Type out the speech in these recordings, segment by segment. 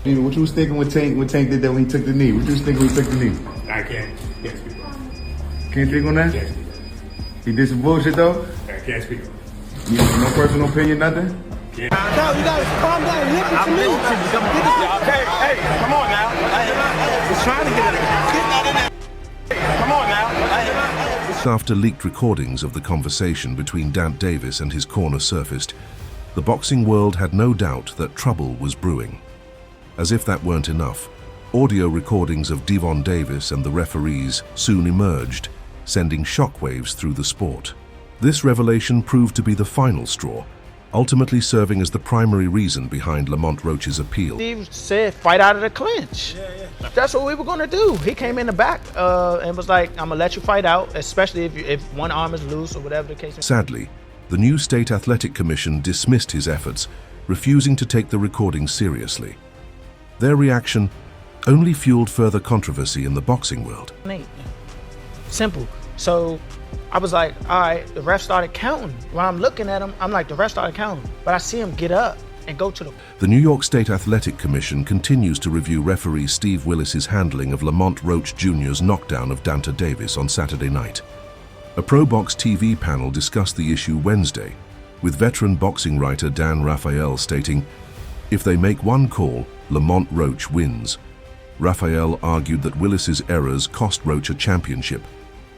What you was thinking when Tank did that when he took the knee? What you was thinking when he took the knee? I can't speak on it. Can't speak on that? Can't speak on it. He did some bullshit though? I can't speak on it. You have no personal opinion, nothing? Yeah. No, you gotta calm down. Listen to me. Hey, come on now. He's trying to get it. Come on now. After leaked recordings of the conversation between Dant Davis and his corner surfaced, the boxing world had no doubt that trouble was brewing. As if that weren't enough, audio recordings of Gervonta Davis and the referees soon emerged, sending shockwaves through the sport. This revelation proved to be the final straw, ultimately serving as the primary reason behind Lamont Roach's appeal. Steve said, fight out of the clinch. Yeah. That's what we were gonna do. He came in the back and was like, I'm gonna let you fight out, especially if one arm is loose or whatever the case may be. Sadly, the new State Athletic Commission dismissed his efforts, refusing to take the recording seriously. Their reaction only fueled further controversy in the boxing world. Simple. So I was like, all right, the ref started counting. When I'm looking at him, I'm like, the ref started counting. But I see him get up and go to the... The New York State Athletic Commission continues to review referee Steve Willis's handling of Lamont Roach Jr.'s knockdown of Gervonta Davis on Saturday night. A Pro Box TV panel discussed the issue Wednesday, with veteran boxing writer Dan Raphael stating, if they make one call, Lamont Roach wins. Raphael argued that Willis's errors cost Roach a championship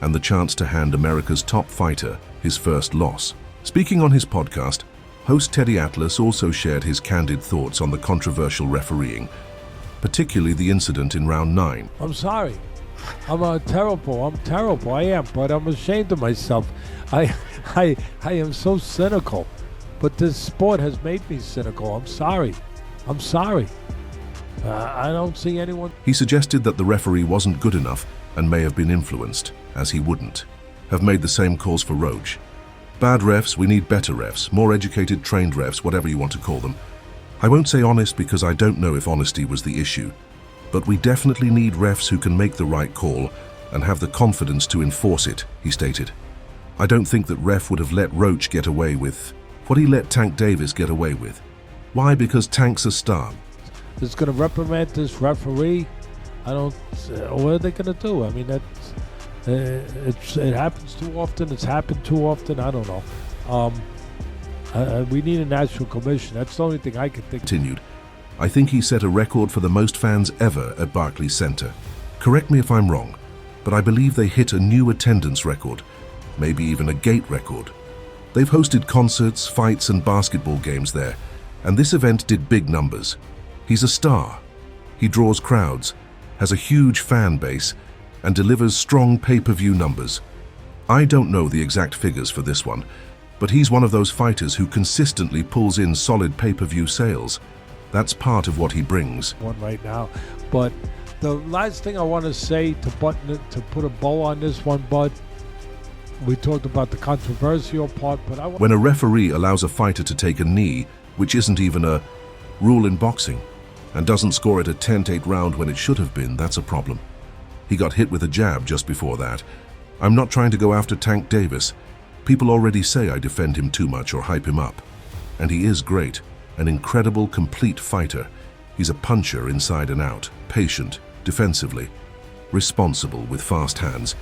and the chance to hand America's top fighter his first loss. Speaking on his podcast, host Teddy Atlas also shared his candid thoughts on the controversial refereeing, particularly the incident in round 9. I'm sorry. I'm terrible. I am, but I'm ashamed of myself. I am so cynical, but this sport has made me cynical. I'm sorry. I don't see anyone. He suggested that the referee wasn't good enough and may have been influenced, as he wouldn't have made the same calls for Roach. Bad refs, we need better refs, more educated, trained refs, whatever you want to call them. I won't say honest because I don't know if honesty was the issue, but we definitely need refs who can make the right call and have the confidence to enforce it, he stated. I don't think that ref would have let Roach get away with what he let Tank Davis get away with. Why? Because Tank's a star. It's going to reprimand this referee. What are they going to do? I mean, it happens too often. It's happened too often. I don't know. We need a national commission. That's the only thing I can think. Continued. I think he set a record for the most fans ever at Barclays Center. Correct me if I'm wrong, but I believe they hit a new attendance record, maybe even a gate record. They've hosted concerts, fights, and basketball games there, and this event did big numbers. He's a star. He draws crowds, has a huge fan base, and delivers strong pay-per-view numbers. I don't know the exact figures for this one, but he's one of those fighters who consistently pulls in solid pay-per-view sales. That's part of what he brings. One right now, but the last thing I want to say to put a bow on this one, Bud, we talked about the controversial part, but when a referee allows a fighter to take a knee, which isn't even a rule in boxing, and doesn't score it a 10-8 round when it should have been, that's a problem. He got hit with a jab just before that. I'm not trying to go after Tank Davis. People already say I defend him too much or hype him up. And he is great, an incredible, complete fighter. He's a puncher inside and out, patient, defensively, responsible with fast hands.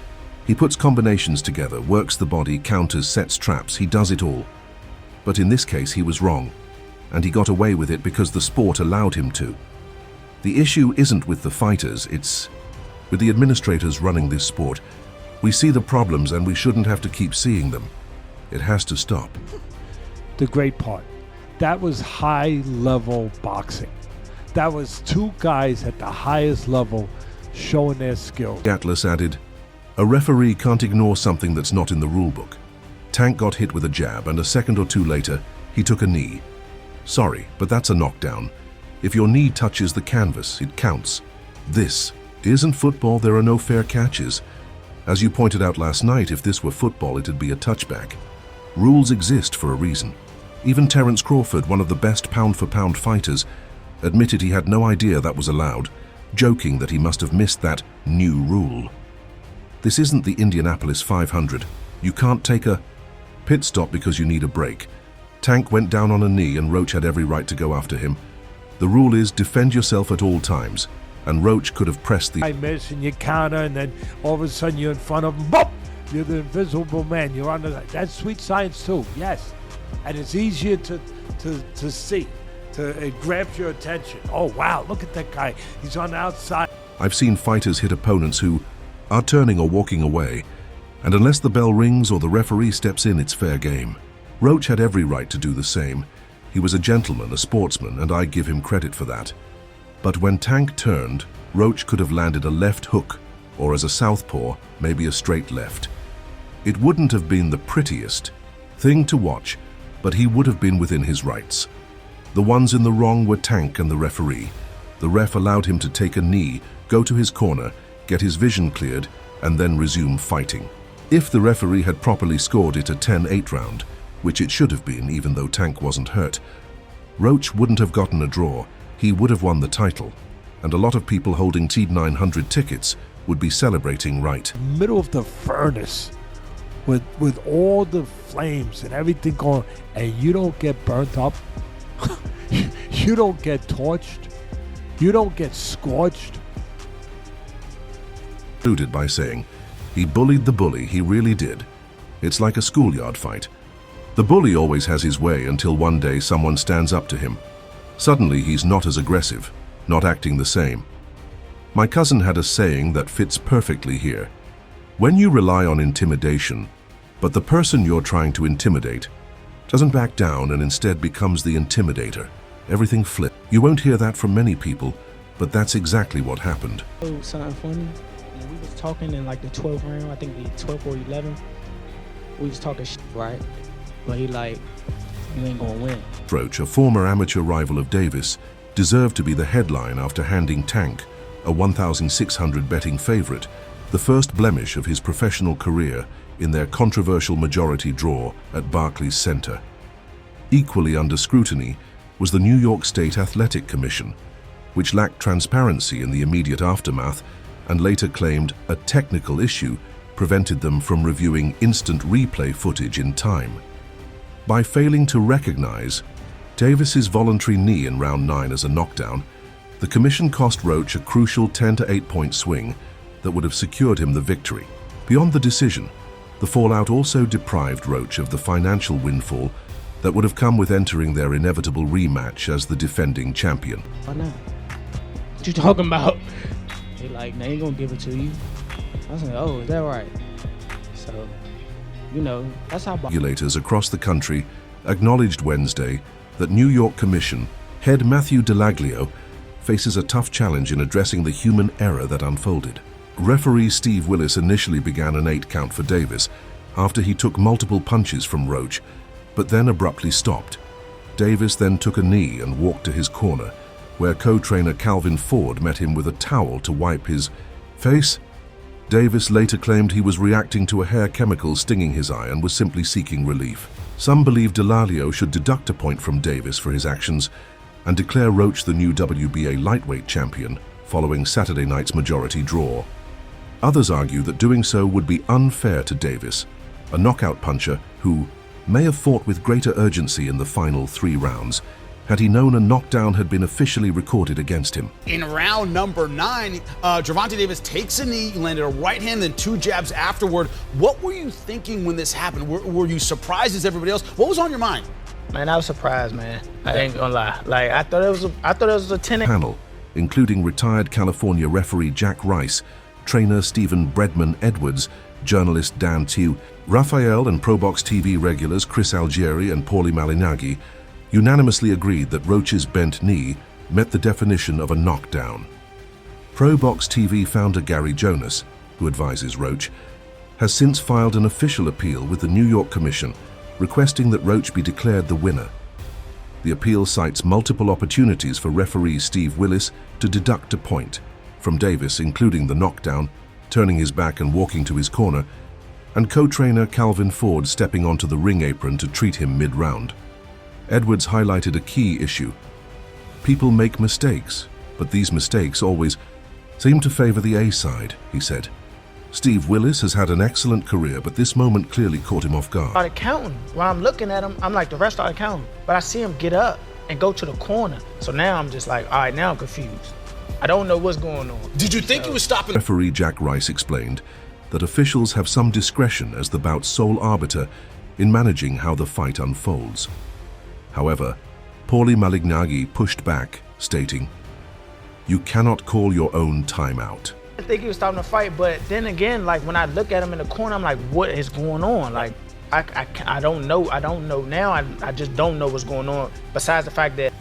He puts combinations together, works the body, counters, sets traps, he does it all. But in this case, he was wrong. And he got away with it because the sport allowed him to. The issue isn't with the fighters, it's with the administrators running this sport. We see the problems and we shouldn't have to keep seeing them. It has to stop. The great part, that was high-level boxing. That was two guys at the highest level showing their skill. Atlas added, a referee can't ignore something that's not in the rulebook. Tank got hit with a jab and a second or two later, he took a knee. Sorry, but that's a knockdown. If your knee touches the canvas, it counts. This isn't football, there are no fair catches. As you pointed out last night, if this were football, it'd be a touchback. Rules exist for a reason. Even Terence Crawford, one of the best pound-for-pound fighters, admitted he had no idea that was allowed, joking that he must have missed that new rule. This isn't the Indianapolis 500. You can't take a pit stop because you need a break. Tank went down on a knee and Roach had every right to go after him. The rule is defend yourself at all times, and Roach could have pressed the I miss and you counter, and then all of a sudden you're in front of him. Boop! You're the invisible man. You're on the. That's sweet science too. Yes, and it's easier to see. It grabs your attention. Oh wow! Look at that guy. He's on the outside. I've seen fighters hit opponents who are turning or walking away, and unless the bell rings or the referee steps in, it's fair game. Roach had every right to do the same. He was a gentleman, a sportsman, and I give him credit for that. But when Tank turned, Roach could have landed a left hook, or as a southpaw, maybe a straight left. It wouldn't have been the prettiest thing to watch, but he would have been within his rights. The ones in the wrong were Tank and the referee. The ref allowed him to take a knee, go to his corner, get his vision cleared, and then resume fighting. If the referee had properly scored it a 10-8 round, which it should have been even though Tank wasn't hurt, Roach wouldn't have gotten a draw. He would have won the title, and a lot of people holding T900 tickets would be celebrating right. Middle of the furnace, with all the flames and everything going, and you don't get burnt up. You don't get torched. You don't get scorched. Concluded by saying, he bullied the bully, he really did. It's like a schoolyard fight. The bully always has his way until one day someone stands up to him. Suddenly he's not as aggressive, not acting the same. My cousin had a saying that fits perfectly here. When you rely on intimidation, but the person you're trying to intimidate doesn't back down and instead becomes the intimidator, everything flips. You won't hear that from many people, but that's exactly what happened. Oh, something funny. When we was talking in like the 12th round, I think the 12th or 11th, we was talking shit, right? But he like, you ain't gonna win. Roach, a former amateur rival of Davis, deserved to be the headline after handing Tank, a 1,600 betting favorite, the first blemish of his professional career in their controversial majority draw at Barclays Center. Equally under scrutiny was the New York State Athletic Commission, which lacked transparency in the immediate aftermath and later claimed a technical issue prevented them from reviewing instant replay footage in time. By failing to recognize Davis's voluntary knee in round 9 as a knockdown, the commission cost Roach a crucial 10-8 point swing that would have secured him the victory. Beyond the decision, the fallout also deprived Roach of the financial windfall that would have come with entering their inevitable rematch as the defending champion. Why not? What you talking about? They like, they ain't gonna give it to you. I was like, oh, is that right? So, you know, that's how. Regulators across the country acknowledged Wednesday that New York Commission head Matthew Delaglio faces a tough challenge in addressing the human error that unfolded. Referee Steve Willis initially began an 8 count for Davis after he took multiple punches from Roach, but then abruptly stopped. Davis then took a knee and walked to his corner, where co-trainer Calvin Ford met him with a towel to wipe his face. Davis later claimed he was reacting to a hair chemical stinging his eye and was simply seeking relief. Some believe Delaglio should deduct a point from Davis for his actions and declare Roach the new WBA lightweight champion following Saturday night's majority draw. Others argue that doing so would be unfair to Davis, a knockout puncher who may have fought with greater urgency in the final 3 rounds had he known a knockdown had been officially recorded against him. In round number 9, Gervonta Davis takes a knee, landed a right hand, then 2 jabs afterward. What were you thinking when this happened? Were you surprised as everybody else? What was on your mind? Man, I was surprised, man. I ain't gonna lie. Like, I thought it was a 10. Panel, including retired California referee Jack Rice, trainer Stephen Bredman Edwards, journalist Dan Tew, Raphael and ProBox TV regulars Chris Algieri and Paulie Malignaggi unanimously agreed that Roach's bent knee met the definition of a knockdown. ProBox TV founder Gary Jonas, who advises Roach, has since filed an official appeal with the New York Commission requesting that Roach be declared the winner. The appeal cites multiple opportunities for referee Steve Willis to deduct a point from Davis, including the knockdown, turning his back and walking to his corner, and co-trainer Calvin Ford stepping onto the ring apron to treat him mid-round. Edwards highlighted a key issue. People make mistakes, but these mistakes always seem to favor the A side, he said. Steve Willis has had an excellent career, but this moment clearly caught him off guard. Started counting. While I'm looking at him, I'm like, the rest started counting. But I see him get up. and go to the corner. So now I'm just like, all right, now I'm confused. I don't know what's going on. Did you think he was stopping? Referee Jack Rice explained that officials have some discretion as the bout's sole arbiter in managing how the fight unfolds. However, Paulie Malignaggi pushed back, stating, "You cannot call your own timeout." I think he was stopping the fight, but then again, like when I look at him in the corner, I'm like, what is going on? Like, I don't know. I don't know now. I just don't know what's going on, besides the fact that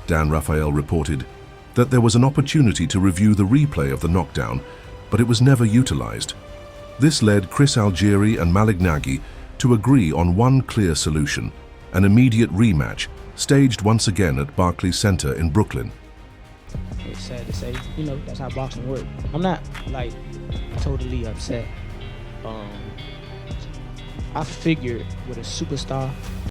Dan Rafael reported that there was an opportunity to review the replay of the knockdown, but it was never utilized. This led Chris Algieri and Malignaggi to agree on one clear solution, an immediate rematch, staged once again at Barclays Center in Brooklyn. It's sad to say, you know, that's how boxing works. I'm not, like, totally upset. I figured with a superstar